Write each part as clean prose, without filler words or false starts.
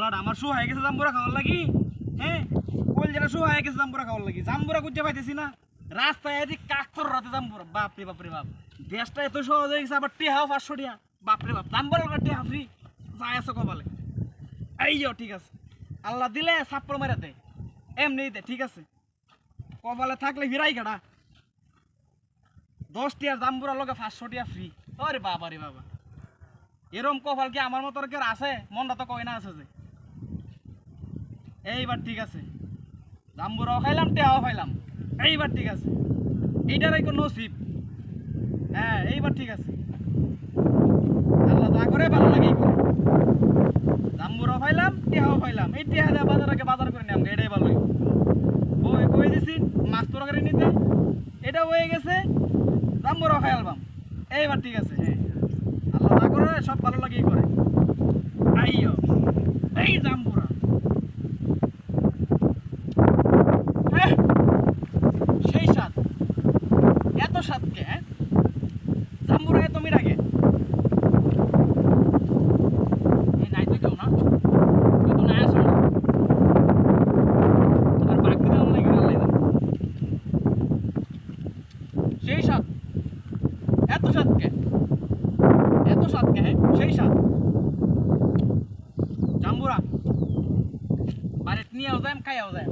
পোলাটা আমার শু হয়ে গেছে জাম্বুরা খাওয়ার লাগি। হ্যাঁ কোল যেটা শু হয়ে গেছে জাম্বুরা খাওয়ার লাগি, জাম্বুরা খুঁজে পাইতেছি না। রাস্তায় এদি কাকতর রাতে জাম্বুরা, বাপরে বাপরে বাপ। দেশটা এত সহজ হয়ে গেছে, আবার টেহাও 500 টাকা, বাপরে বাপ। জাম্বুরা টেহা ফ্রি, যাই আছে কপালে। এই ঠিক আছে, আল্লাহ দিলে সাপ্পর মেরে দে, এমনি দে, ঠিক আছে। কপালে থাকলে ফিরাই কাটা 10 টাকার জাম্বুরা লগে 500 টাকা ফ্রি। ওরে বাবা রে বাবা, এরম কপাল কি আমার মতো কেউ আছে? মনটা তো কয় না আছে যে। এইবার ঠিক আছে, জাম্বুরাও খাইলাম, টেহাও খাইলাম, এইবার ঠিক আছে। এইটার কোনো নসিব। হ্যাঁ এইবার ঠিক আছে, আল্লাহ দোয়া করে ভালো লাগে। জাম্বুরাও খাইলাম, টেহাও খাইলাম, এই টেহা দেওয়া বাজার করে নিলাম, এটাই ভালো। ওই কই দিছি মাছ তরকারি নিতে, এটা হয়ে গেছে। জাম্বুরাও খাই আলবাম, এইবার ঠিক আছে। হ্যাঁ আল্লাহ দোয়া করে সব ভালো লাগেই করে। আইও এই জাম্বুরা, সেই স্বাদ, এত স্বাদকে। হ্যাঁ জাম্বুরা এত মিরাগে নাই তো কেউ না, তুই তো না আসো না। আর বাকি দাম লাগে আল্লাহ, সেই স্বাদ, এত স্বাদকে, এত স্বাদকে। হ্যাঁ সেই স্বাদ জাম্বুরা বাড়িতে নিয়েও যায়, খাইয়াও যায়।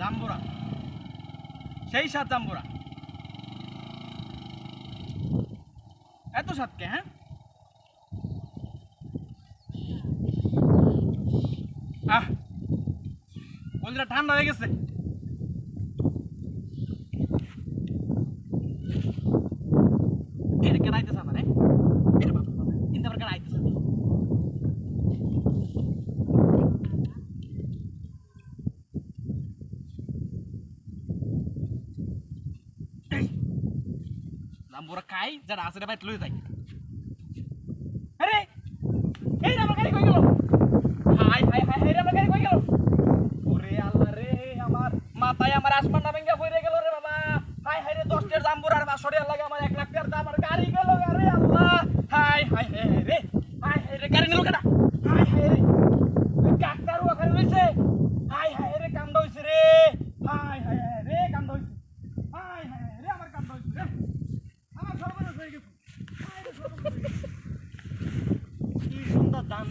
জাম্বুরা সেই স্বাদ, জাম্বুরা এত স্বাদকে। হ্যাঁ আহ বলটা ঠান্ডা হয়ে গেছে। এর কেন আইতেছে আমার? এর বাবা চিন্তা করে কেন আইতেছে? জাম্বুরা খাই, যারা আছে রে ভাই লই যাই। আরে এই আমার গাড়ি কই গেল? হাই হাই হাই রে, আমার গাড়ি কই গেল? ওরে আল্লাহ রে, আমার মাথায় আমার আসমান না ভেঙ্গা পড়ে গেল রে বাবা। হাই হাই রে, 10 টাকার জাম্বুরা আর 500 টাকা লাগে, আমার 1 লাখ টাকার দাম, আমার গাড়ি গেল। আরে আল্লাহ, হাই হাই হাই রে, হাই হাই রে, গাড়ি নিল কেডা? হাই হাই রে, ওই কাকতারু ওখানে রইছে। হাই হাই রে, কান্দ হইছে রে। হাই হাই রে, কান্দ হইছে। হাই হাই রে, আমার কান্দ হইছে রে, আমার সর্বনাশ হয়ে গেছে। হাই রে সর্বনাশ হয়ে গেছে। কি সুন্দর দান।